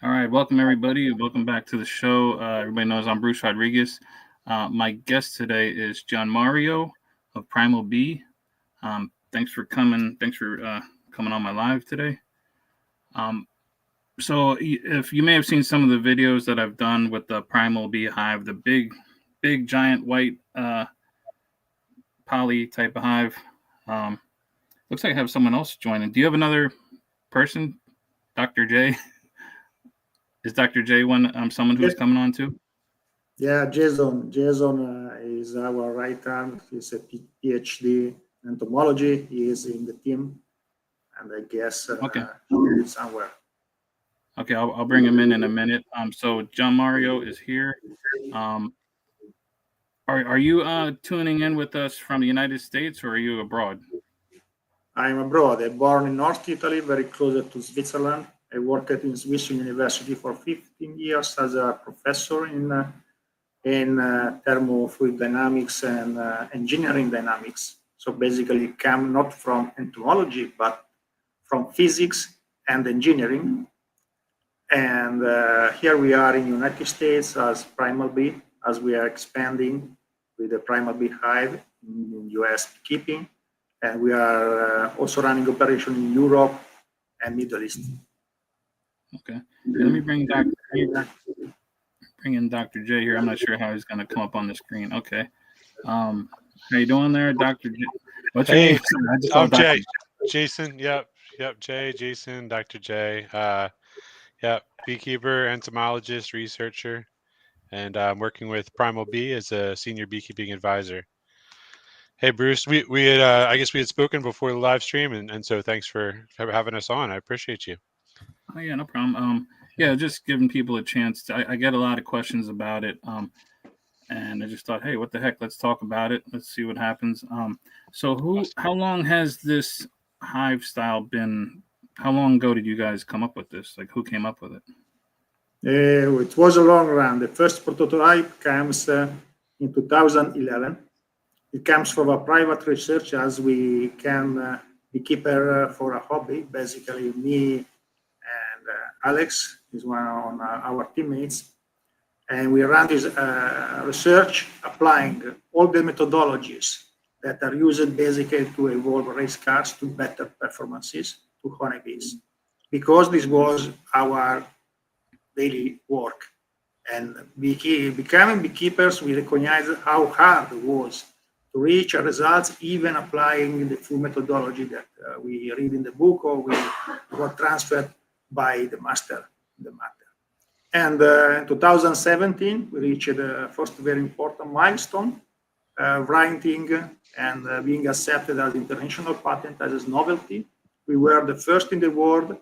All right, welcome everybody. Welcome back to the show. Everybody knows I'm Bruce Rodriguez. My guest today is Gianmario of Primal Bee. Thanks for coming. Thanks for coming on my live today. So, if you may have seen some of the videos that I've done with the Primal Bee hive, the big, giant white poly type of hive. Looks like I have someone else joining. Do you have another person, Dr. J? Is Dr. J someone who's coming on too? Yeah, Jason. Jason is our right hand. He's a PhD in entomology. He is in the team, and I guess Okay. Somewhere. Okay, I'll bring him in a minute. So Gianmario is here. Are you tuning in with us from the United States, or are you abroad? I'm abroad. I'm born in North Italy, very close to Switzerland. I worked in Swiss University for 15 years as a professor in thermofluid dynamics and engineering dynamics. So basically, come not from entomology, but from physics and engineering. And here we are in the United States as Primal Bee, as we are expanding with the Primal Bee Hive in US beekeeping. And we are also running operation in Europe and Middle East. Okay. Let me bring in Dr. J here. I'm not sure how he's going to come up on the screen. Okay. How you doing there, Dr. J? What's your name? I'm Jay. Jason. Yep. Jay, Jason, Dr. J. Beekeeper, entomologist, researcher, and I'm working with Primal Bee as a senior beekeeping advisor. Hey, Bruce, we had I guess we had spoken before the live stream, and so thanks for having us on. I appreciate you. Oh yeah, no problem. Yeah, just giving people a chance. I get a lot of questions about it. And I just thought, hey, what the heck? Let's talk about it. Let's see what happens. So how long has this hive style been? How long ago did you guys come up with this? Like, who came up with it? It was a long run. The first prototype comes in 2011. It comes from a private research as we can beekeeper for a hobby. Basically, me and Alex is one of our teammates. And we ran this research applying all the methodologies that are used basically to evolve race cars to better performances to honeybees, because this was our daily work. And becoming beekeepers, we recognize how hard it was to reach results, even applying the full methodology that we read in the book or we got transferred by the master in the matter. And in 2017, we reached the first very important milestone, writing and being accepted as international patent as a novelty. We were the first in the world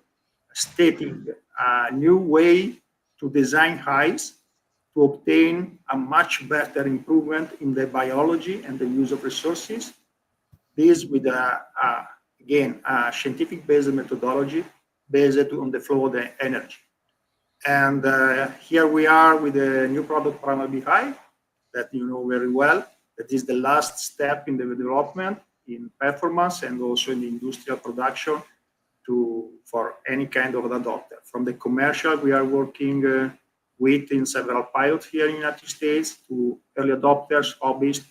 stating a new way to design hives to obtain a much better improvement in the biology and the use of resources. This with again, a scientific-based methodology based on the flow of the energy. And here we are with the new product, Primal Bee Hive, that you know very well. That is the last step in the development, in performance, and also in the industrial production for any kind of adopter. From the commercial, we are working in several pilots here in the United States to early adopters, hobbyists,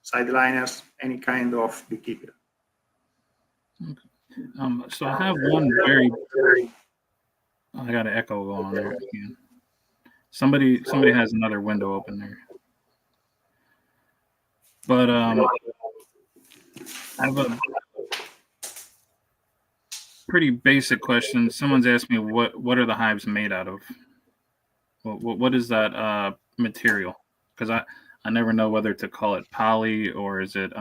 sideliners, any kind of beekeeper. Okay. So I have one very I got an echo going on there. Somebody has another window open there. But I have a pretty basic question. Someone's asked me what are the hives made out of? What is that material? Because I never know whether to call it poly or is it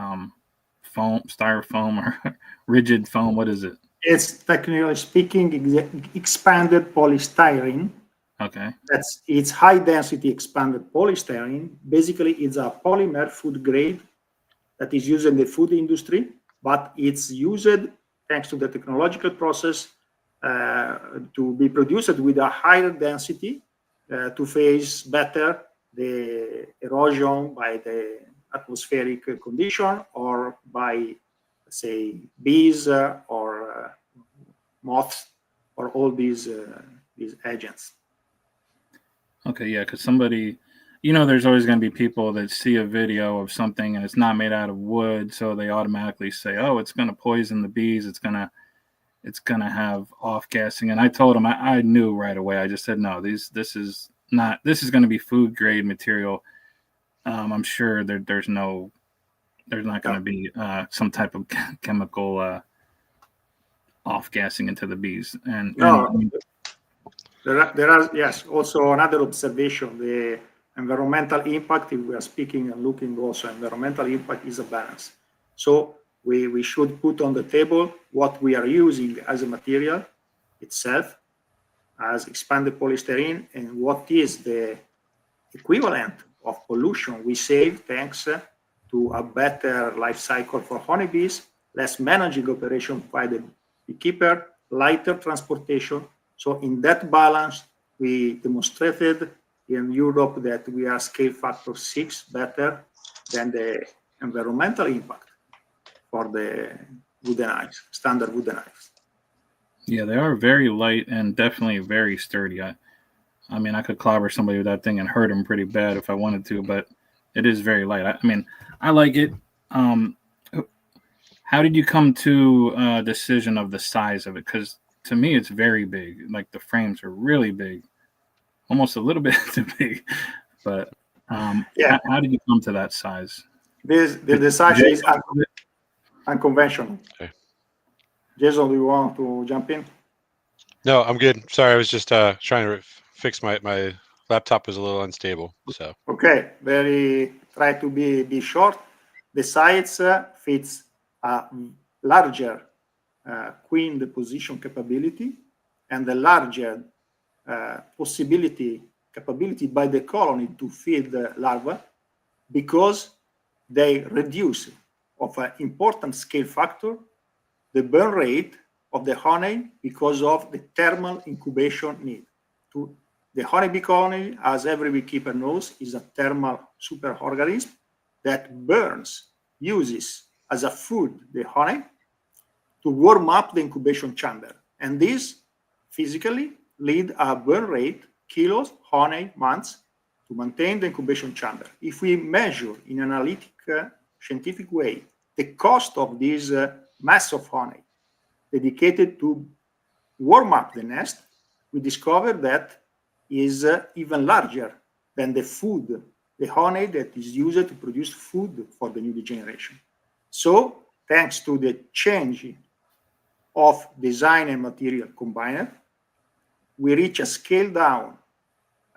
foam, styrofoam, or rigid foam. What is it? It's technically speaking expanded polystyrene. Okay. It's high density expanded polystyrene. Basically, it's a polymer food grade that is used in the food industry, but it's used thanks to the technological process to be produced with a higher density to face better the erosion by the atmospheric condition or by, say, bees or moths or all these these agents. Okay, yeah, because somebody, there's always going to be people that see a video of something and it's not made out of wood, so they automatically say, "Oh, it's going to poison the bees. It's gonna have off gassing." And I told them I knew right away. I just said, "No, this is going to be food grade material. I'm sure there's not going to be some type of chemical off gassing into the bees." No, there are, yes, also another observation, the environmental impact, if we are speaking and looking also, environmental impact is a balance. So we should put on the table what we are using as a material itself, as expanded polystyrene, and what is the equivalent of pollution we save thanks to a better life cycle for honeybees, less managing operation by the beekeeper, lighter transportation. So in that balance, we demonstrated in Europe that we are scale factor 6 better than the environmental impact for the wooden knives, standard wooden knives. Yeah, they are very light and definitely very sturdy. I mean, I could clobber somebody with that thing and hurt them pretty bad if I wanted to, but it is very light. I mean, I like it. How did you come to a decision of the size of it? Because to me, it's very big. Like the frames are really big, almost a little bit too big. But Yeah, how did you come to that size? the size is unconventional. Okay. Jason, do you want to jump in? No, I'm good. Sorry, I was just trying to fix my laptop was a little unstable. So okay, try to be short. The size fits a larger queen deposition capability and the larger capability by the colony to feed the larva, because they reduce of an important scale factor the burn rate of the honey because of the thermal incubation need. The honeybee colony, as every beekeeper knows, is a thermal superorganism that uses as a food the honey to warm up the incubation chamber. And this physically lead a burn rate, kilos, honey, months, to maintain the incubation chamber. If we measure in an analytic, scientific way, the cost of this mass of honey dedicated to warm up the nest, we discover that is even larger than the food, the honey that is used to produce food for the new generation. So, thanks to the change of design and material combined, we reach a scale down,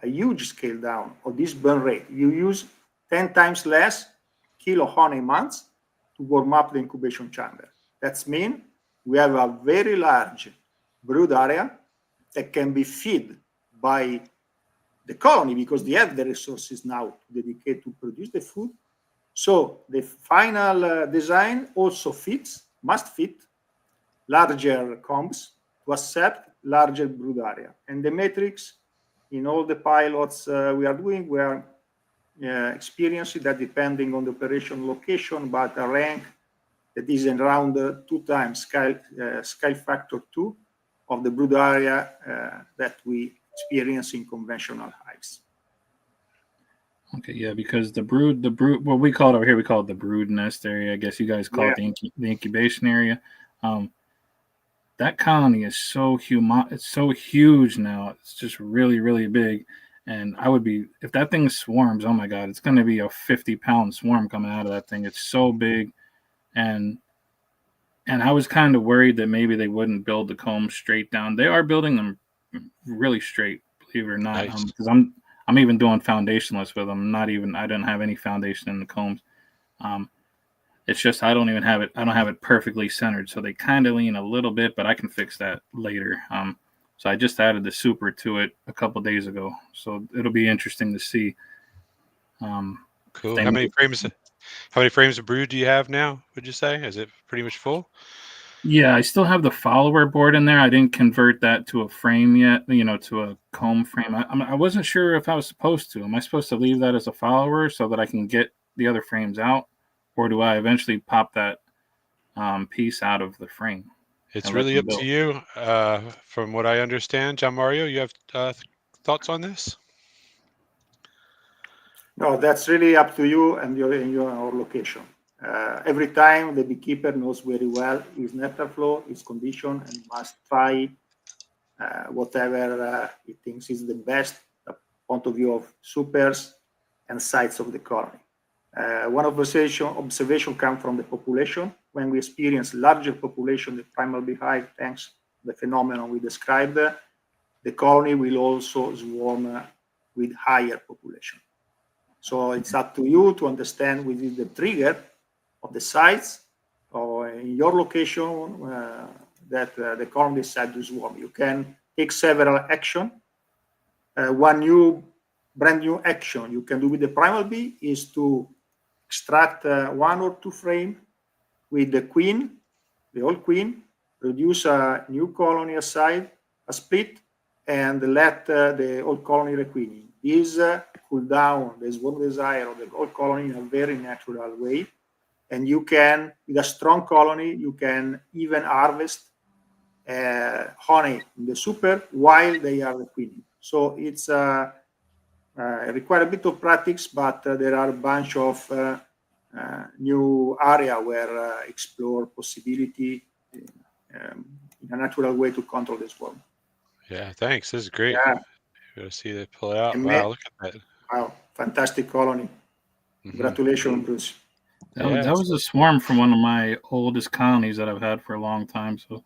a huge scale down of this burn rate. You use 10 times less kilo honey months to warm up the incubation chamber. That means we have a very large brood area that can be fed by the colony because they have the resources now to dedicate to produce the food. So the final design also must fit larger combs to accept larger brood area. And the metrics in all the pilots we are doing, we are experiencing that depending on the operation location, but a rank that is around 2 times scale factor 2 of the brood area that we experience in conventional hives. Okay, yeah, because the brood, what we call it over here, we call it the brood nest area. I guess you guys call it the incubation area. That colony is it's so huge now. It's just really, really big. And if that thing swarms, oh my God, it's going to be a 50-pound swarm coming out of that thing. It's so big. And I was kind of worried that maybe they wouldn't build the combs straight down. They are building them really straight, believe it or not. Because nice. I'm even doing foundationless with them. I didn't have any foundation in the combs. It's just I don't have it perfectly centered, so they kind of lean a little bit, but I can fix that later. So I just added the super to it a couple days ago, so it'll be interesting to see. Cool. How many frames of brood do you have now? Would you say is it pretty much full? Yeah, I still have the follower board in there. I didn't convert that to a frame yet, to a comb frame. I wasn't sure if I was supposed to. Am I supposed to leave that as a follower so that I can get the other frames out? Or do I eventually pop that piece out of the frame? It's I let really them up to build. you. From what I understand, Gianmario, you have thoughts on this? No, that's really up to you and your location. Every time the beekeeper knows very well his nectar flow, his condition, and must try whatever he thinks is the best point of view of supers and sites of the colony. One observation comes from the population. When we experience larger population, the primal beehive, thanks to the phenomenon we described, the colony will also swarm with higher population. So it's up to you to understand which is the trigger of the sites or in your location that the colony decide to swarm. You can take several action. One brand new action you can do with the primal bee is to extract 1 or 2 frame with the queen, the old queen, produce a new colony aside, a split, and let the old colony requeening. This cool down the swarm desire of the old colony in a very natural way. And you can, with a strong colony, you can even harvest honey in the super while they are requeening. So it's require a bit of practice, but there are a bunch of new area where explore possibility in a natural way to control this swarm. Yeah, thanks. This is great. Yeah. You gotta see that pull out. And Wow, look at that. wow, fantastic colony. Congratulations, Bruce. That was a swarm from one of my oldest colonies that I've had for a long time. So,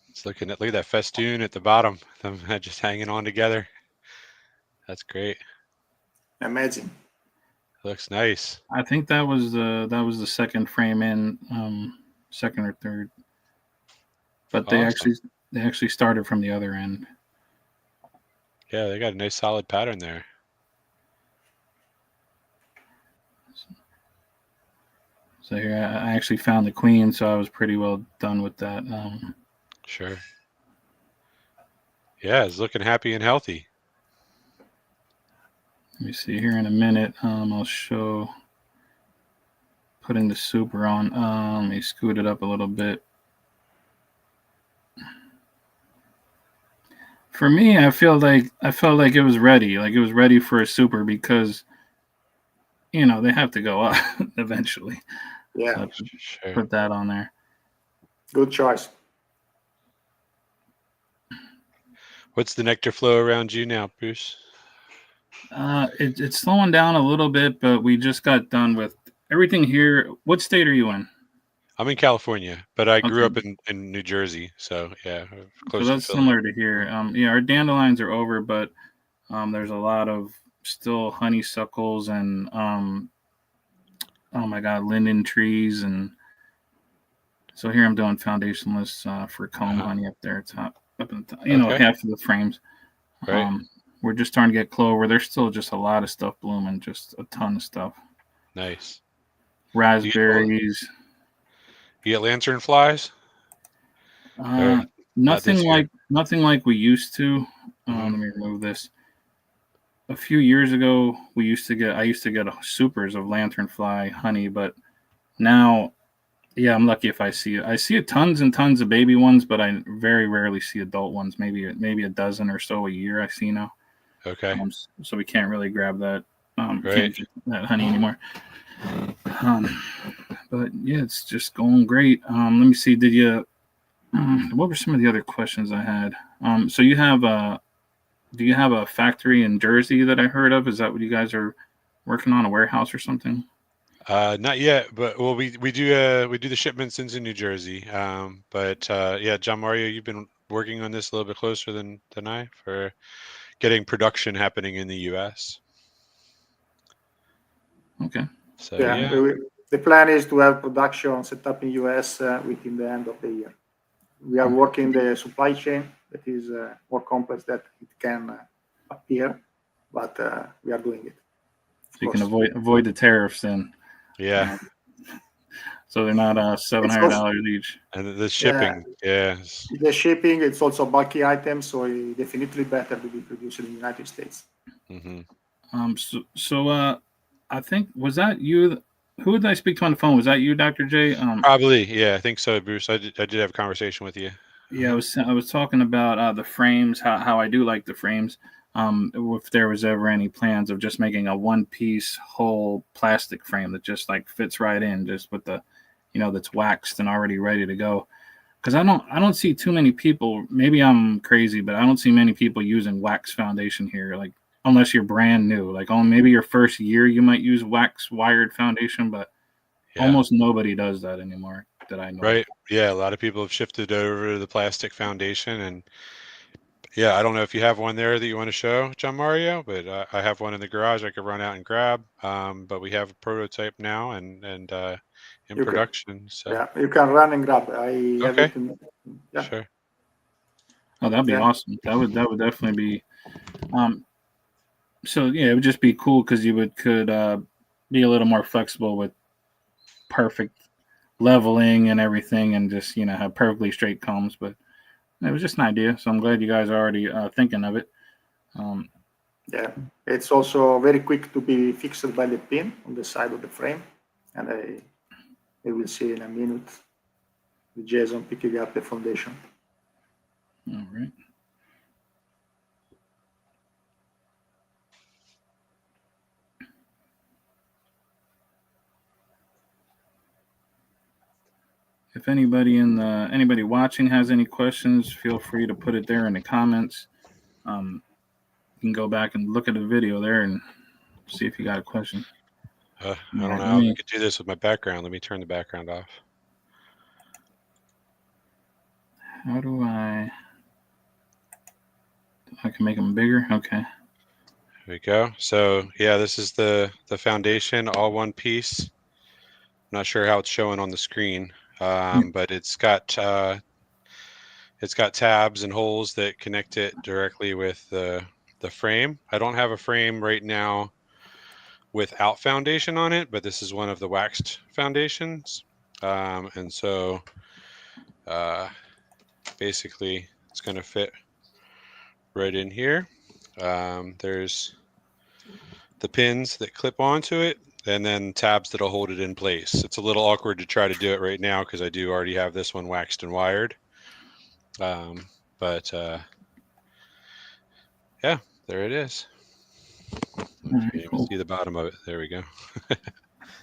it's look at that festoon at the bottom, them just hanging on together. That's great. Amazing. Looks nice. I think that was the second frame in, second or third. But they actually started from the other end. Yeah, they got a nice solid pattern there. So here I actually found the queen, so I was pretty well done with that. Sure. Yeah, it's looking happy and healthy. Let me see here in a minute. I'll show putting the super on. Let me scoot it up a little bit. For me, I felt like it was ready. Like it was ready for a super because, they have to go up eventually. Yeah, So sure. Put that on there. Good choice. What's the nectar flow around you now, Bruce? It's slowing down a little bit, but we just got done with everything here. What state are you in? I'm in California, but I grew up in New Jersey, so yeah, close so that's to Philly. similar to here. Our dandelions are over, but there's a lot of still honeysuckles and oh my god, linden trees, and so here I'm doing foundationless for comb honey up there, up in the top, half of the frames. Right. We're just starting to get clover. There's still just a lot of stuff blooming, just a ton of stuff. Nice. Raspberries. You get lantern flies? Nothing like we used to. Let me remove this. A few years ago, I used to get supers of lanternfly honey, but now, yeah, I'm lucky if I see it. I see tons and tons of baby ones, but I very rarely see adult ones. Maybe a dozen or so a year I see now. Okay. So we can't really grab that. Right. Can't get that honey anymore. But yeah, it's just going great. Let me see. Did you? What were some of the other questions I had? So you have do you have a factory in Jersey that I heard of? Is that what you guys are working on, a warehouse or something? Not yet, but we do the shipments into New Jersey. But yeah, Gianmario, you've been working on this a little bit closer than I for getting production happening in the U.S. Okay. So yeah. The plan is to have production set up in US within the end of the year. We are working the supply chain that is more complex that it can appear, but we are doing it. So you can avoid the tariffs then. Yeah. So they're not $700 each. And the shipping, yes. The shipping, it's also bulky items, so it's definitely better to be produced in the United States. Mm-hmm. So I think was that you who did I speak to on the phone? Was that you, Dr. J? Probably, yeah, I think so, Bruce. I did have a conversation with you. Yeah, I was talking about the frames, how I do like the frames. If there was ever any plans of just making a one-piece whole plastic frame that just like fits right in, just with the, that's waxed and already ready to go. Because I don't see too many people. Maybe I'm crazy, but I don't see many people using wax foundation here. Like unless you're brand new, like maybe your first year you might use wax wired foundation, but Yeah. almost nobody does that anymore that I know. Right. Yeah, a lot of people have shifted over to the plastic foundation, and yeah, I don't know if you have one there that you want to show, Gianmario, but I have one in the garage I could run out and grab. But we have a prototype now and in You production. So Yeah, you can run and grab. I have okay, it. Yeah. sure. Oh, that'd be Yeah. awesome. That would definitely be. So yeah, it would just be cool because you could be a little more flexible with perfect leveling and everything, and just have perfectly straight combs. But it was just an idea, so I'm glad you guys are already thinking of it. Yeah, it's also very quick to be fixed by the pin on the side of the frame, and I will see in a minute the Jason picking up the foundation. All right. If anybody watching has any questions, feel free to put it there in the comments. You can go back and look at the video there and see if you got a question. I don't know how I could do this with my background. Let me turn the background off. How do I can make them bigger? Okay. There we go. So yeah, this is the foundation, all one piece. I'm not sure how it's showing on the screen, but it's got tabs and holes that connect it directly with the frame. I don't have a frame right now without foundation on it, but this is one of the waxed foundations, and so basically it's going to fit right in here. There's the pins that clip onto it, and then tabs that'll hold it in place. It's a little awkward to try to do it right now because I do already have this one waxed and wired. But yeah, there it is. Cool. See the bottom of it. There we go.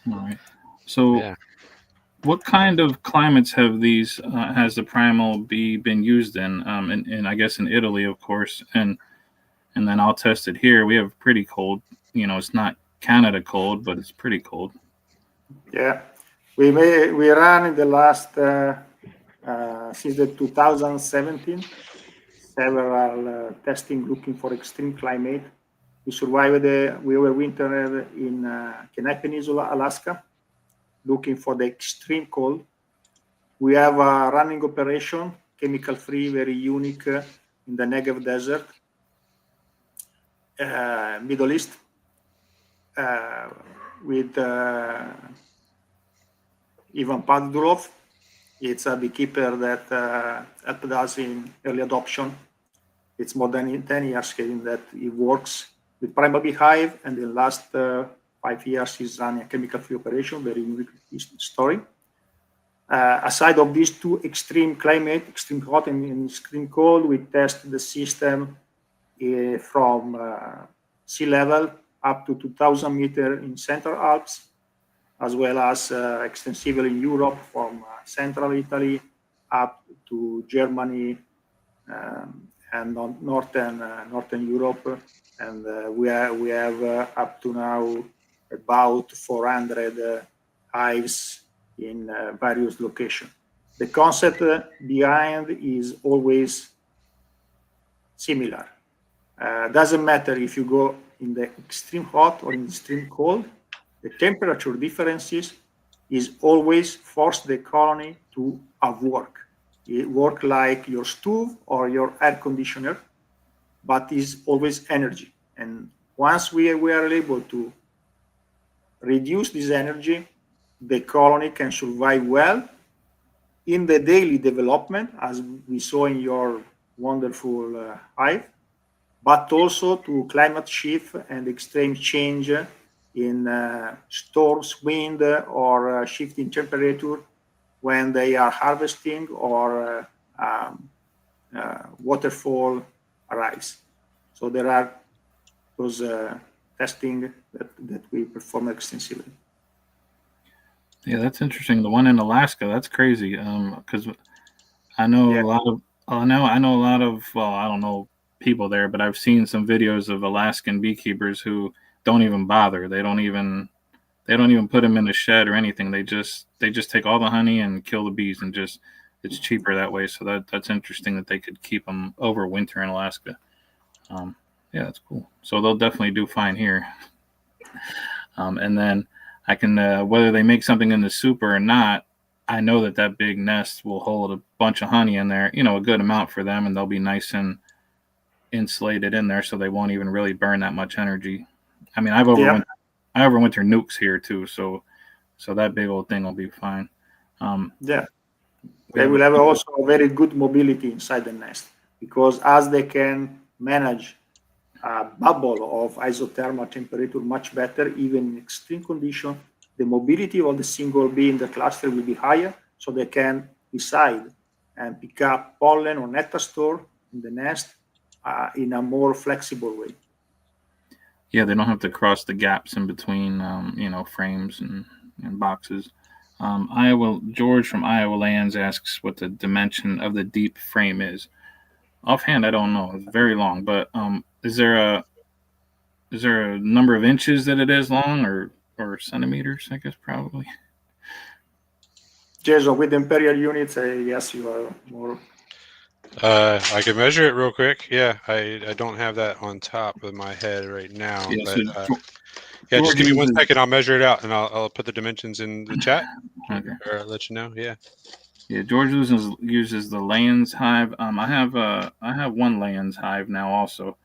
All right. So, yeah. What kind of climates have these has the Primal Bee been used in? And I guess in Italy, of course, and then I'll test it here. We have pretty cold. It's not Canada cold, but it's pretty cold. Yeah, we ran in the last since the 2017 several testing looking for extreme climate. We survived. We overwintered in Kenai Peninsula, Alaska, looking for the extreme cold. We have a running operation, chemical-free, very unique, in the Negev Desert, Middle East, with Ivan Padurov. It's a beekeeper that helped us in early adoption. It's more than 10 years that he works with Primal Bee Hive, and in the last 5 years he's running a chemical-free operation, very unique story. Aside of these two extreme climate, extreme hot and extreme cold, we test the system from sea level up to 2,000 meters in Central Alps, as well as extensively in Europe from Central Italy up to Germany and Northern Europe. And we have up to now about 400 hives in various locations. The concept behind is always similar. Doesn't matter if you go in the extreme hot or in extreme cold, the temperature differences is always force the colony to work. It work like your stove or your air conditioner, but is always energy. And once we are able to reduce this energy, the colony can survive well in the daily development, as we saw in your wonderful hive, but also to climate shift and extreme change in storms, wind, or shifting temperature when they are harvesting or waterfall arise. So there are those testing that we perform extensively. Yeah, that's interesting. The one in Alaska, that's crazy. Because I know a lot of, I know a lot of, well, I don't know people there, but I've seen some videos of Alaskan beekeepers who don't even bother. They don't even put them in a shed or anything. They just take all the honey and kill the bees, and just it's cheaper that way. So that's interesting that they could keep them over winter in Alaska. Yeah, that's cool. So they'll definitely do fine here. And then I can whether they make something in the soup or not, I know that big nest will hold a bunch of honey in there, a good amount for them, and they'll be nice and insulated in there, so they won't even really burn that much energy. I mean, I overwinter nukes here too, so that big old thing will be fine. They will have also a very good mobility inside the nest, because as they can manage a bubble of isothermal temperature much better, even in extreme conditions, the mobility of the single bee in the cluster will be higher, so they can decide and pick up pollen or nectar store in the nest in a more flexible way. Yeah, they don't have to cross the gaps in between, frames and boxes. George from Iowa Lands asks what the dimension of the deep frame is. Offhand, I don't know. It's very long, but is there a number of inches that it is long, or centimeters? I guess probably. Jason, with imperial units, yes, you are more. I can measure it real quick. Yeah, I don't have that on top of my head right now. Yeah, but so just give me 1 second. I'll measure it out, and I'll put the dimensions in the chat. Okay. Or let you know. Yeah. Yeah, George uses the Layens hive. I have one Layens hive now also,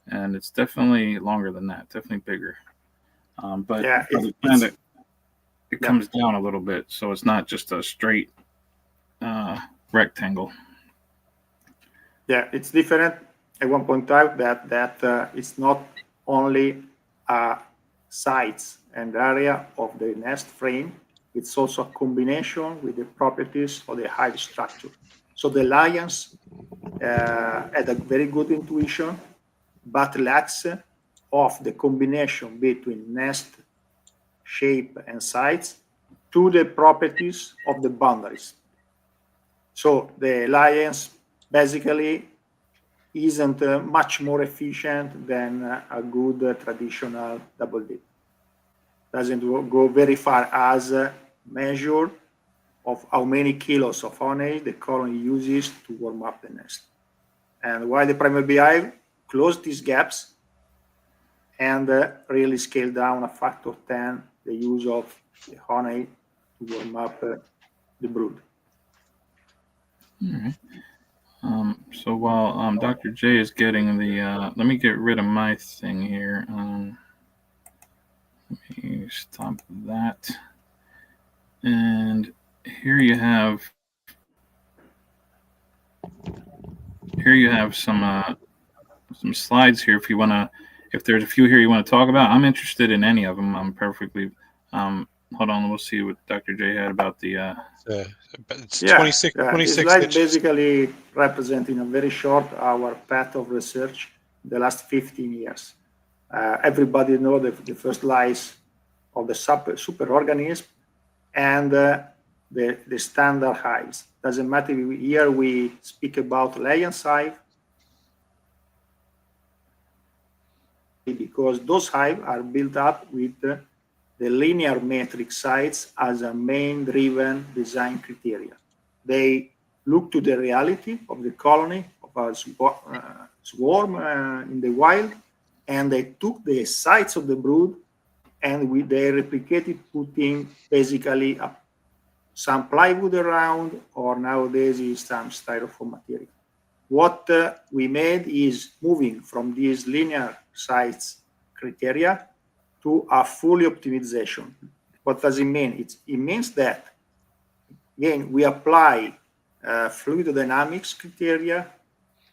and it's definitely longer than that. Definitely bigger. But Yeah, it comes down a little bit, so it's not just a straight rectangle. Yeah, it's different. I want to point out that it's not only size and area of the nest frame, it's also a combination with the properties of the hive structure. So the lions had a very good intuition, but lacks of the combination between nest shape and size to the properties of the boundaries. So the lions basically isn't much more efficient than a good traditional double dip. Doesn't go very far as a measure of how many kilos of honey the colony uses to warm up the nest. And while the Primal Beehive closed these gaps and really scaled down a factor of 10 the use of the honey to warm up the brood. All right. So while Dr. J is getting the, let me get rid of my thing here. Let me stop that. And here you have some slides here. If there's a few here you want to talk about, I'm interested in any of them. I'm perfectly. Hold on, we'll see what Dr. J had about the. It's 26 slide inches. Basically representing a very short our path of research the last 15 years. Everybody know the first lies of the superorganism and the standard hives. Doesn't matter, here we speak about Layens hive, because those hives are built up with the linear metric size as a main driven design criteria. They look to the reality of the colony, of a swarm in the wild, and they took the size of the brood and they replicated, putting basically some plywood around, or nowadays is some styrofoam material. What we made is moving from these linear size criteria to a fully optimization. What does it mean? It means that, again, we apply fluid dynamics criteria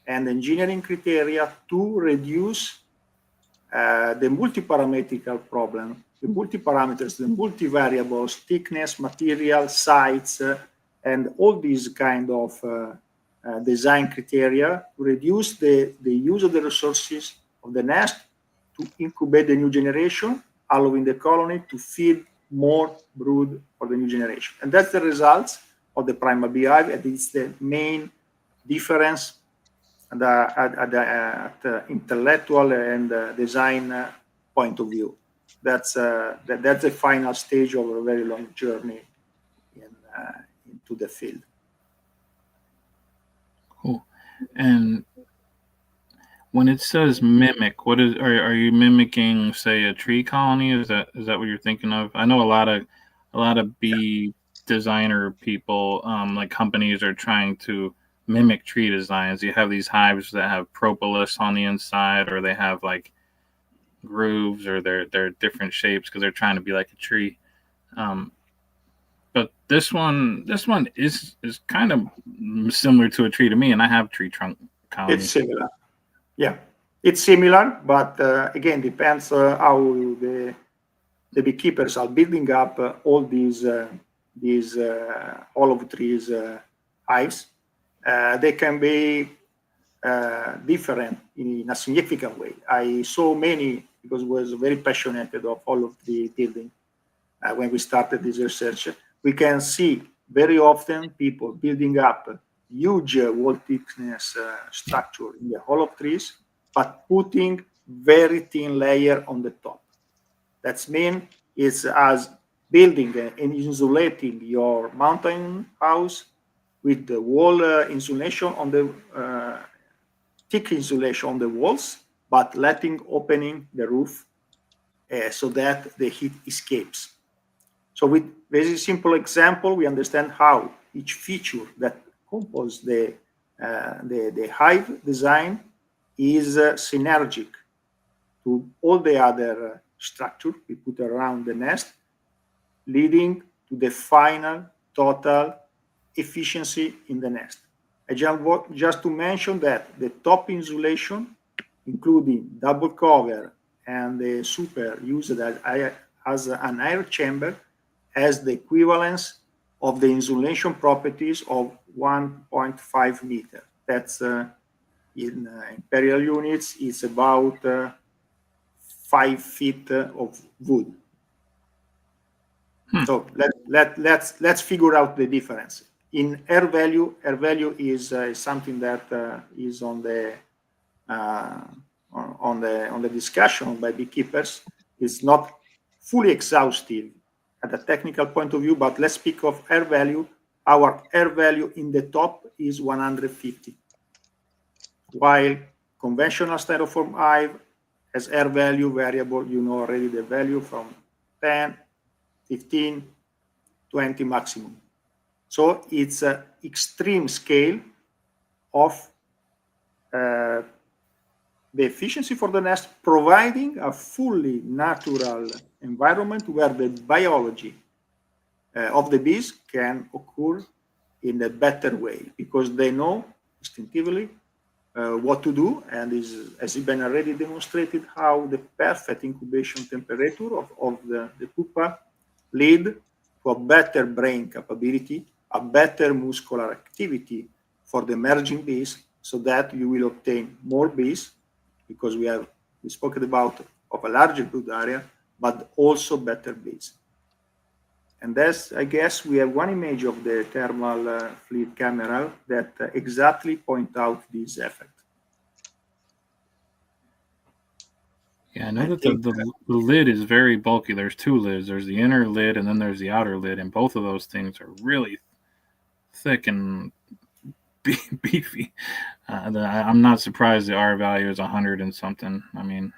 and engineering criteria to reduce the multi-parametrical problem the multi-parameters, the multi-variables, thickness, material, size, and all these kind of design criteria to reduce the use of the resources of the nest to incubate the new generation, allowing the colony to feed more brood for the new generation. And that's the results of the Primal Beehive, and it's the main difference at the intellectual and design point of view. That's the final stage of a very long journey into the field. Cool. And when it says mimic, what is are you mimicking, say, a tree colony? Is that what you're thinking of? I know a lot of bee designer people, like companies, are trying to mimic tree designs. You have these hives that have propolis on the inside, or they have like grooves, or they're different shapes because they're trying to be like a tree. But this one is kind of similar to a tree to me, and I have tree trunk colonies. It's similar. Yeah, it's similar, but again, depends how the beekeepers are building up all these olive trees hives. They can be different in a significant way. I saw many because I was very passionate of olive tree building when we started this research. We can see very often people building up huge wall thickness structure in the olive trees, but putting very thin layer on the top. That's mean it's as building and insulating your mountain house with the wall insulation on the thick insulation on the walls, but letting opening the roof so that the heat escapes. So with very simple example, we understand how each feature that compose the hive design is synergic to all the other structure we put around the nest, leading to the final total efficiency in the nest. I just to mention that the top insulation, including double cover and the super used as an air chamber, has the equivalence of the insulation properties of 1.5 meter. That's in imperial units, it's about 5 feet of wood. So let's figure out the difference. In air value is something that is on the discussion by beekeepers. It's not fully exhaustive at a technical point of view, but let's speak of air value. Our air value in the top is 150, while conventional styrofoam hive has air value variable. You know already the value from 10, 15, 20 maximum. So it's an extreme scale of the efficiency for the nest, providing a fully natural environment where the biology of the bees can occur in a better way, because they know instinctively what to do, and has been already demonstrated how the perfect incubation temperature of the pupa lead to a better brain capability, a better muscular activity for the emerging bees, so that you will obtain more bees, because we spoke about of a larger brood area, but also better bees. And that's, I guess, we have one image of the thermal fluid camera that exactly point out this effect. Yeah, I know that the lid is very bulky. There's two lids. There's the inner lid, and then there's the outer lid, and both of those things are really thick and beefy. I'm not surprised the R value is 100 and something. I mean,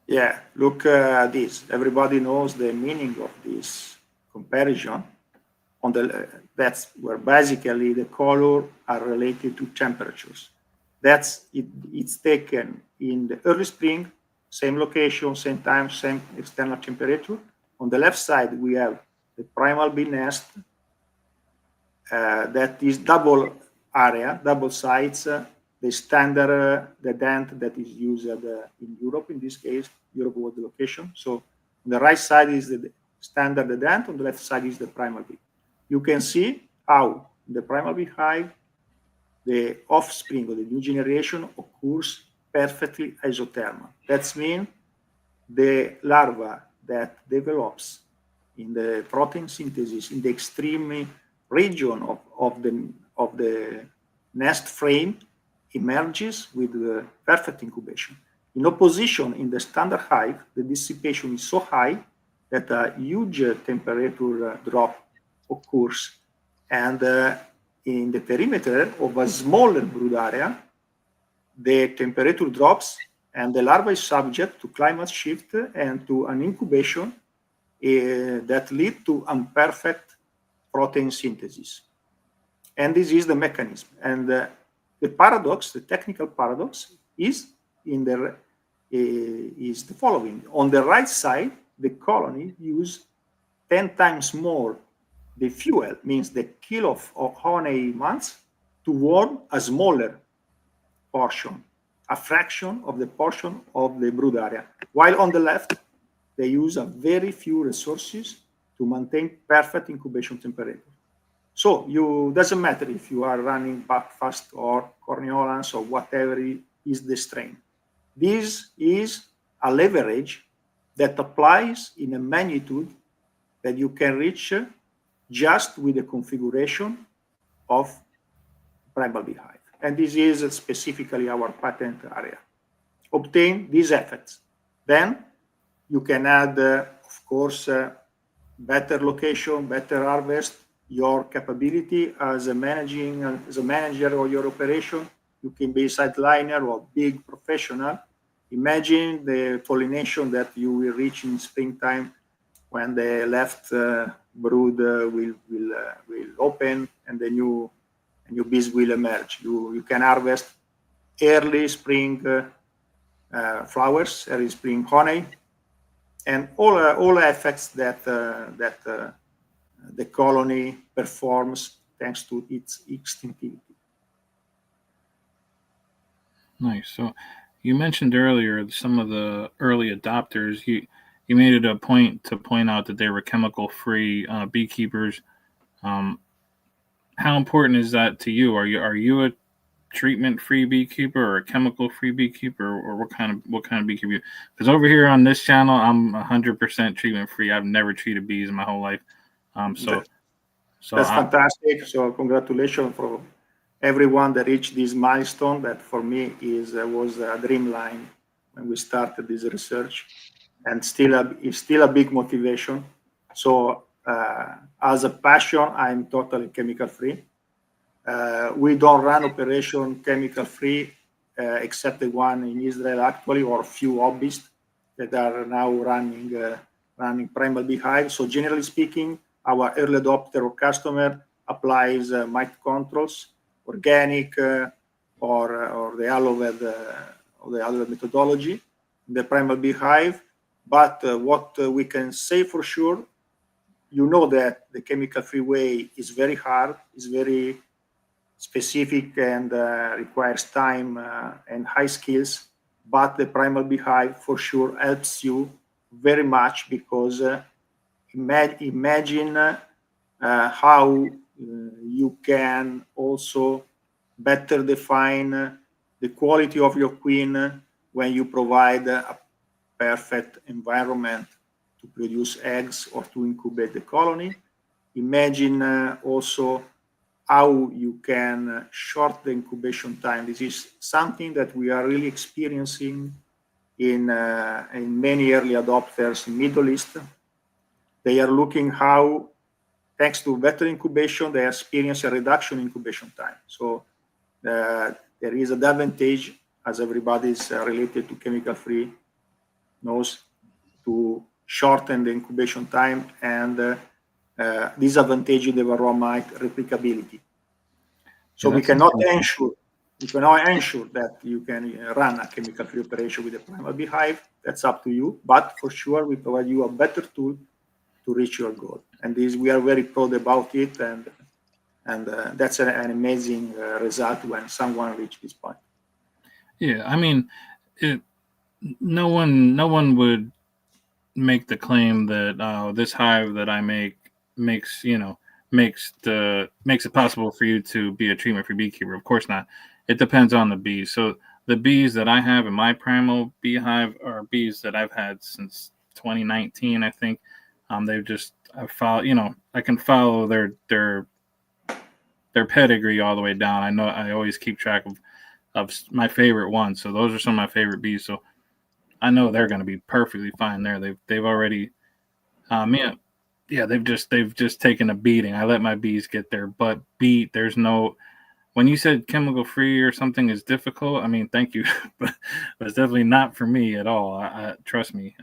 yeah, look at this. Everybody knows the meaning of this comparison. That's where basically the color are related to temperatures. That's it. It's taken in the early spring, same location, same time, same external temperature. On the left side, we have the primal bee nest that is double area, double sides, the standard, the dent that is used in Europe. In this case, Europe was the location. So On the right side is the standard Ant, on the left side is the Primal Bee. You can see how the Primal Bee hive, the offspring of the new generation occurs perfectly isothermal. That means the larva that develops in the protein synthesis in the extreme region of the nest frame emerges with the perfect incubation. In opposition, in the standard hive, the dissipation is so high that a huge temperature drop occurs. And in the perimeter of a smaller brood area, the temperature drops and the larva is subject to climate shift and to an incubation that lead to imperfect protein synthesis. And this is the mechanism. And the paradox, the technical paradox, is the following. On the right side, the colony use 10 times more the fuel, means the kilo of honey months, to warm a smaller portion, a fraction of the portion of the brood area. While on the left, they use a very few resources to maintain perfect incubation temperature. So doesn't matter if you are running Buckfast or Corneolans or whatever is the strain. This is a leverage that applies in a magnitude that you can reach just with the configuration of Primal Bee hive. And this is specifically our patent area. Obtain these effects. Then you can add, of course, better location, better harvest, your capability as a manager of your operation. You can be a sideliner or big professional. Imagine the pollination that you will reach in springtime when the left brood will open and the new bees will emerge. You can harvest early spring flowers, early spring honey, and all effects that the colony performs thanks to its extinctivity. Nice. So you mentioned earlier some of the early adopters. You made it a point to point out that they were chemical-free beekeepers. How important is that to you? Are you a treatment-free beekeeper or a chemical-free beekeeper, or what kind of beekeeper? Because over here on this channel, I'm 100% treatment-free. I've never treated bees in my whole life. So that's fantastic. So congratulations for everyone that reached this milestone. That for me was a dreamline when we started this research, and is still a big motivation. So as a passion, I'm totally chemical-free. We don't run operation chemical-free, except the one in Israel actually, or a few hobbyists that are now running Primal Bee Hive. So generally speaking, our early adopter or customer applies mite controls, organic or the aloe methodology, the Primal Bee Hive. But what we can say for sure, that the chemical-free way is very hard, is very specific, and requires time and high skills. But the Primal Bee Hive for sure helps you very much, because imagine how you can also better define the quality of your queen when you provide a perfect environment to produce eggs or to incubate the colony. Imagine also how you can shorten the incubation time. This is something that we are really experiencing in many early adopters in Middle East. They are looking how, thanks to better incubation, they experience a reduction in incubation time. So there is an advantage, as everybody is related to chemical-free knows, to shorten the incubation time, and disadvantage in the varroa mite replicability. So we cannot ensure that you can run a chemical-free operation with a Primal Bee Hive. That's up to you. But for sure, we provide you a better tool to reach your goal. And this, we are very proud about it. And that's an amazing result when someone reaches this point. Yeah, I mean, no one would make the claim that this hive that I make makes makes it possible for you to be a treatment-free beekeeper. Of course not. It depends on the bees. So the bees that I have in my primal beehive are bees that I've had since 2019, I think. They've just I follow, I can follow their pedigree all the way down. I know I always keep track of my favorite ones. So those are some of my favorite bees. So I know they're going to be perfectly fine there. They've already yeah, they've just taken a beating. I let my bees get their butt beat. There's no when you said chemical free or something is difficult. I mean, thank you, but it's definitely not for me at all. I trust me.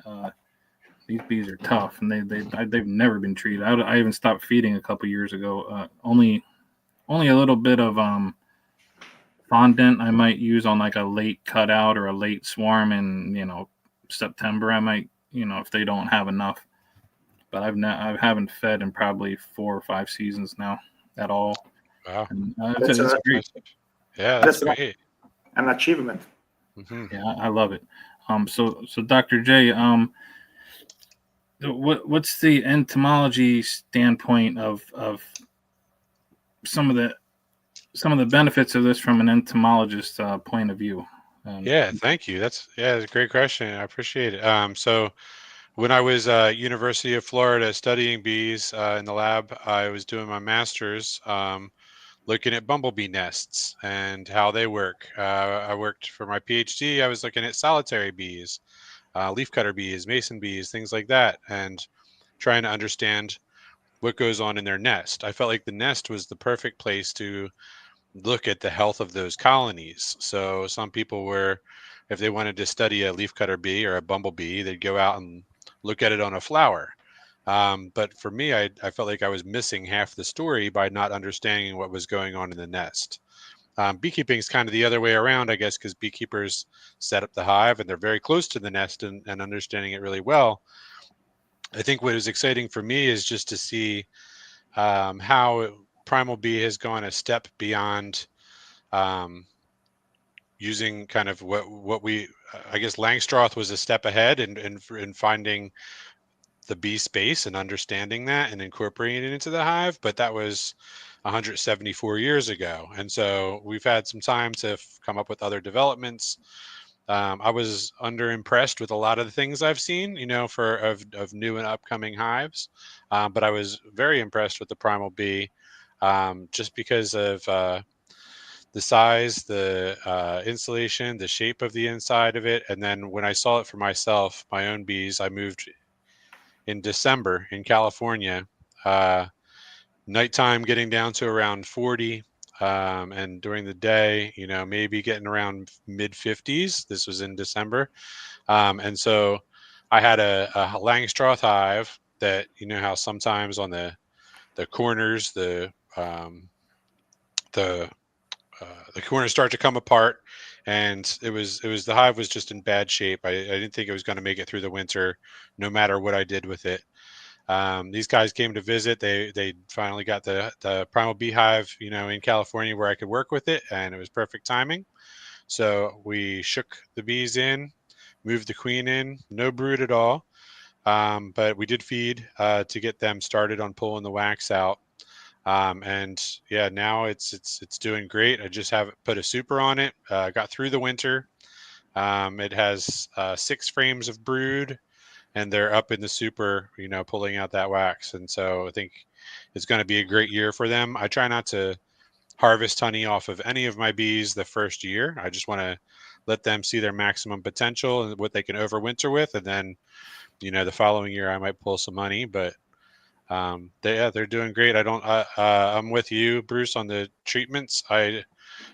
These bees are tough, and they've never been treated. I even stopped feeding a couple years ago. Only a little bit of fondant I might use on like a late cutout or a late swarm in September. I might if they don't have enough. But I haven't fed in probably 4 or 5 seasons now at all. Wow. And That's it's a, great. Yeah, that's that's great. an achievement. Yeah, I love it. So Dr. J, what's the entomology standpoint of some of the benefits of this from an entomologist point of view? Yeah, thank you. That's a great question. I appreciate it. So when I was University of Florida studying bees in the lab, I was doing my master's looking at bumblebee nests and how they work. I worked for my PhD. I was looking at solitary bees, leafcutter bees, mason bees, things like that, and trying to understand what goes on in their nest. I felt like the nest was the perfect place to look at the health of those colonies. So some people were, if they wanted to study a leafcutter bee or a bumblebee, they'd go out and look at it on a flower. But for me, I felt like I was missing half the story by not understanding what was going on in the nest. Beekeeping is kind of the other way around, I guess, because beekeepers set up the hive and they're very close to the nest and understanding it really well. I think what is exciting for me is just to see how Primal Bee has gone a step beyond um, using kind of what we I guess Langstroth was a step ahead in finding the bee space and understanding that and incorporating it into the hive, but that was 174 years ago, and so we've had some time to come up with other developments. I was underimpressed with a lot of the things I've seen, of new and upcoming hives, but I was very impressed with the Primal Bee, just because of the size, the insulation, the shape of the inside of it. And then when I saw it for myself, my own bees, I moved in December in California. Nighttime getting down to around 40. And during the day, maybe getting around mid 50s. This was in December. And so I had a Langstroth hive that, how sometimes on the corners, the the corners start to come apart, and it was the hive was just in bad shape. I didn't think it was going to make it through the winter, no matter what I did with it. These guys came to visit. They finally got the Primal Beehive, in California where I could work with it, and it was perfect timing. So we shook the bees in, moved the queen in, no brood at all. But we did feed to get them started on pulling the wax out. And yeah, now it's doing great. I just have put a super on it. Got through the winter. It has 6 frames of brood, and they're up in the super, pulling out that wax. And so I think it's going to be a great year for them. I try not to harvest honey off of any of my bees the first year. I just want to let them see their maximum potential and what they can overwinter with, and then the following year I might pull some honey. But they're doing great. I'm with you, Bruce, on the treatments. I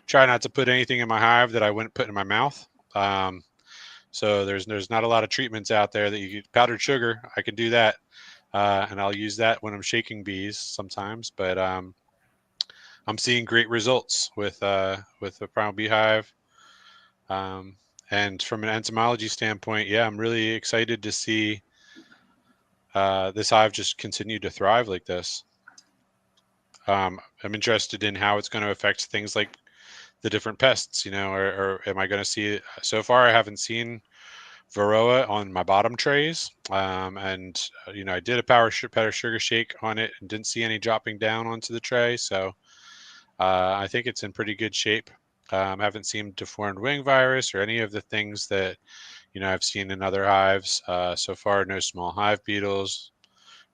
try not to put anything in my hive that I wouldn't put in my mouth. So there's not a lot of treatments out there that powdered sugar. I can do that, and I'll use that when I'm shaking bees sometimes. But I'm seeing great results with the Primal Beehive. And from an entomology standpoint, yeah, I'm really excited to see this hive just continue to thrive like this. I'm interested in how it's going to affect things like the different pests, or am I going to see it? So far, I haven't seen Varroa on my bottom trays, and I did a powder sugar shake on it and didn't see any dropping down onto the tray. So I think it's in pretty good shape. Haven't seen deformed wing virus or any of the things that I've seen in other hives. So far, no small hive beetles.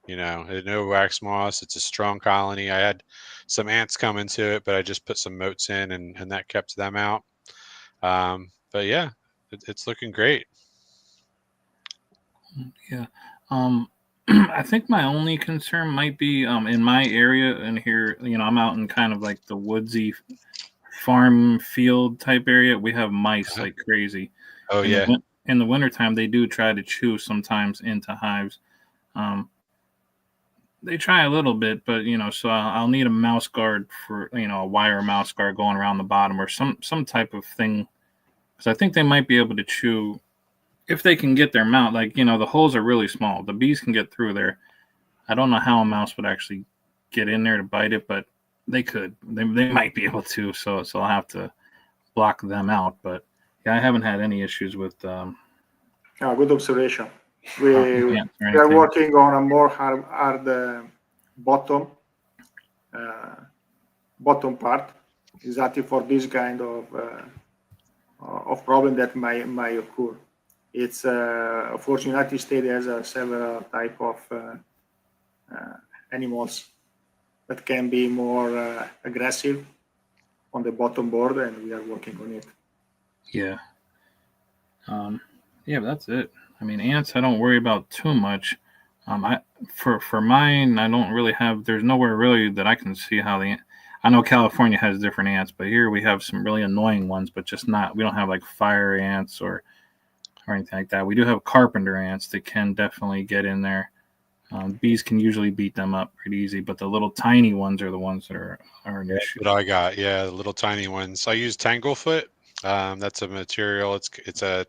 No wax moss. It's a strong colony. I had some ants come into it, but I just put some moats in, and that kept them out. But yeah, it's looking great. Yeah. I think my only concern might be in my area and here, I'm out in kind of like the woodsy farm field type area. We have mice like crazy. Oh in yeah. in the wintertime, they do try to chew sometimes into hives. They try a little bit, but so I'll need a mouse guard for a wire mouse guard going around the bottom or some type of thing, because I think they might be able to chew if they can get their mouth. Like the holes are really small. The bees can get through there. I don't know how a mouse would actually get in there to bite it, but they could. They might be able to. So I'll have to block them out. But yeah, I haven't had any issues with. Good observation. We Or are anything. working on a more hard bottom part, exactly for this kind of problem that might occur. It's of course United States has several type of animals that can be more aggressive on the bottom board, and we are working on it. Yeah. Yeah, but that's it. I mean, ants, I don't worry about too much. For mine, I don't really have. There's nowhere really that I can see how the. I know California has different ants, but here we have some really annoying ones, but just not. We don't have like fire ants or anything like that. We do have carpenter ants that can definitely get in there. Bees can usually beat them up pretty easy, but the little tiny ones are the ones that are an issue. What I got, yeah, the little tiny ones. I use Tanglefoot. That's a material. It's a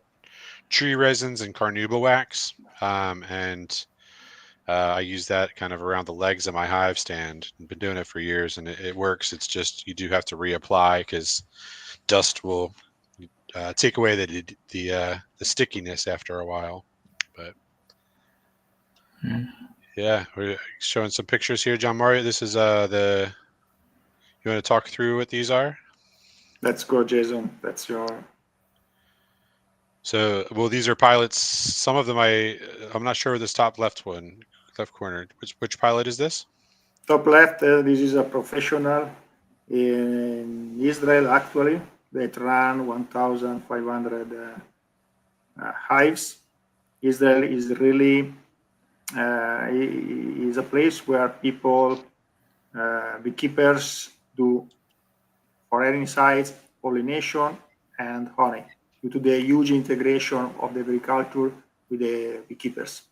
tree resins and carnauba wax, and I use that kind of around the legs of my hive stand. I've been doing it for years, and it works. It's just you do have to reapply because dust will take away the stickiness after a while. But yeah, we're showing some pictures here, Gianmario. This is the. You want to talk through what these are? Let's go, Jason. That's your. So, well, these are pilots. Some of them I'm not sure this top left corner. Which pilot is this? Top left, this is a professional in Israel, actually, that run 1,500 hives. Israel is really is a place where people, beekeepers, do foreign sites, pollination, and honey, due to the huge integration of the agriculture with the beekeepers.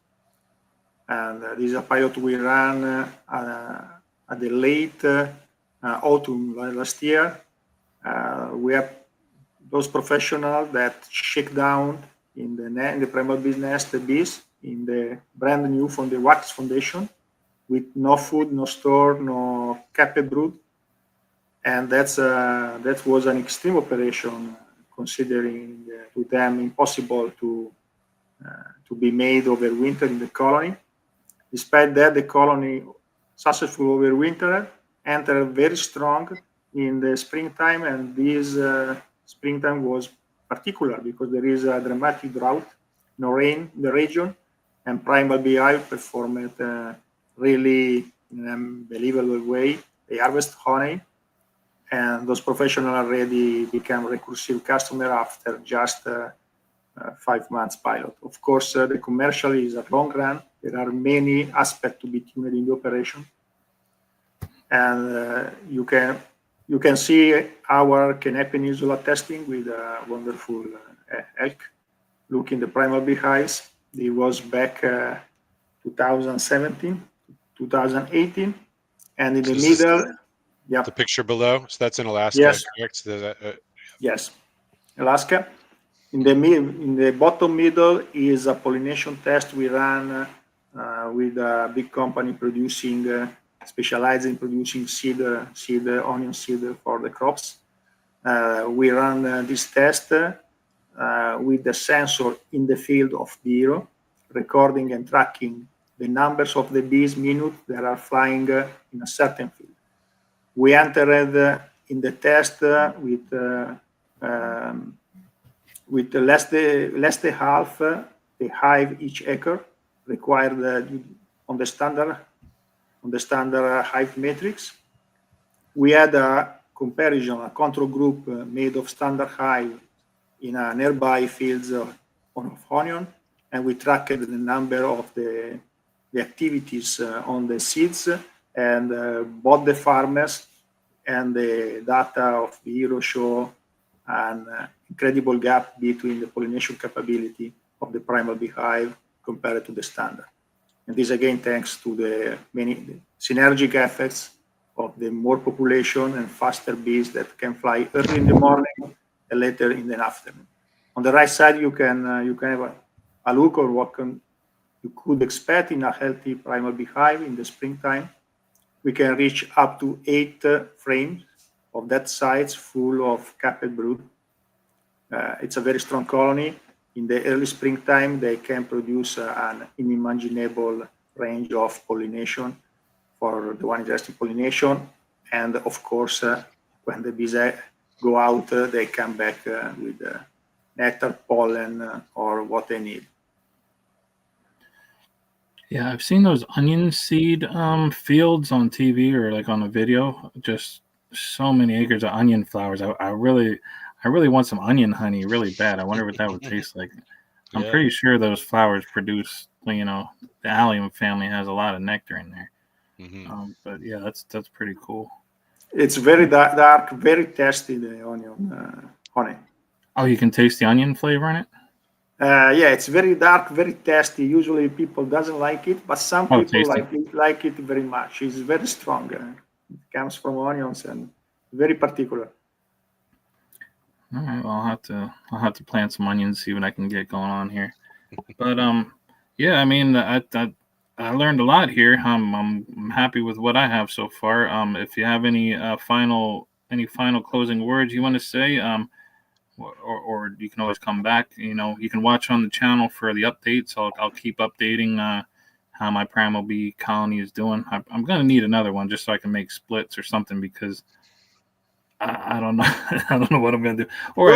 And this is a pilot we ran at the late autumn last year. We have those professionals that shake down in the Primal Bee nest the bees in the brand new from the wax foundation with no food, no store, no capped brood. And that was an extreme operation, considering to them impossible to be made over winter in the colony. Despite that, the colony successfully overwintered, entered very strong in the springtime, and this springtime was particular because there is a dramatic drought, no rain in the region, and Primal Beehive performed really in an unbelievable way. They harvest honey, and those professionals already become recursive customer after just 5 months pilot. Of course, the commercial is a long run. There are many aspects to be tuned in the operation, and you can see our Kenai Peninsula testing with a wonderful elk. Look in the Primal Beehives. It was back 2017, 2018, and in the middle, yeah. The picture below. So that's in Alaska, yes, correct? Yes, Alaska. In the bottom middle is a pollination test we ran with a big company specialized in producing onion seed for the crops. We ran this test with the sensor in the field of the hero, recording and tracking the numbers of the bees minute that are flying in a certain field. We entered in the test with less than half the hive each acre required on the standard hive matrix. We had a comparison, a control group made of standard hive in a nearby fields of onion, and we tracked the number of the activities on the seeds, and both the farmers and the data of the hero show an incredible gap between the pollination capability of the Primal Bee hive compared to the standard. And this again thanks to the many synergic effects of the more population and faster bees that can fly early in the morning and later in the afternoon. On the right side, you can have a look on what you could expect in a healthy Primal Bee hive in the springtime. We can reach up to 8 frames of that size full of capped brood. It's a very strong colony. In the early springtime, they can produce an unimaginable range of pollination for the one interested in pollination. And of course, when the bees go out, they come back with nectar, pollen, or what they need. Yeah, I've seen those onion seed fields on TV or like on a video. Just so many acres of onion flowers. I really want some onion honey really bad. I wonder what that would taste like. I'm pretty sure those flowers produce, the allium family has a lot of nectar in there. But yeah, that's pretty cool. It's very dark, very tasty, the onion honey. Oh, you can taste the onion flavor in it? Yeah, it's very dark, very tasty. Usually people doesn't like it, but some people like it very much. It's very strong. It comes from onions and very particular. All right, well, I'll have to plant some onions, see what I can get going on here. But yeah, I mean, I learned a lot here. I'm happy with what I have so far. If you have any final closing words you want to say, or you can always come back. You can watch on the channel for the updates. I'll keep updating how my Primal Bee colony is doing. I'm gonna need another one just so I can make splits or something, because I don't know. I don't know what I'm gonna do. Or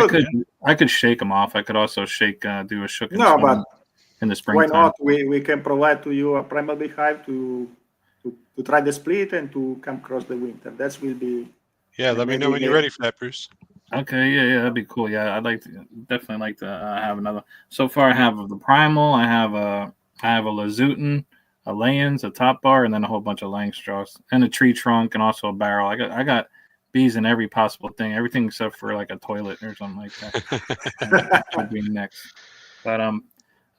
I could shake them off. I could also do a shook and swim but in the springtime. Why not? We can provide to you a Primal Bee hive to try the split and to come across the winter. That will be. Yeah, let me know when you're ready for that, Bruce. Okay, yeah, that'd be cool. Yeah, definitely like to have another. So far, I have the Primal. I have a 𝙋𝙧𝙞𝙢𝙖𝙡, a Layens, a top bar, and then a whole bunch of Langstroths, and a tree trunk, and also a barrel. I got bees in every possible thing, everything except for like a toilet or something like that. Should be next. But all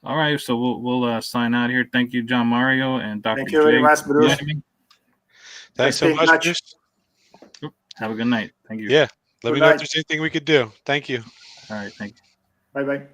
right, so we'll sign out here. Thank you, Gianmario and Dr. Thank you very much, Bruce. Thanks so much, Bruce. Have a good night. Thank you. Yeah. Let me know if there's anything we could do. Thank you. All right. Thank you. Bye-bye.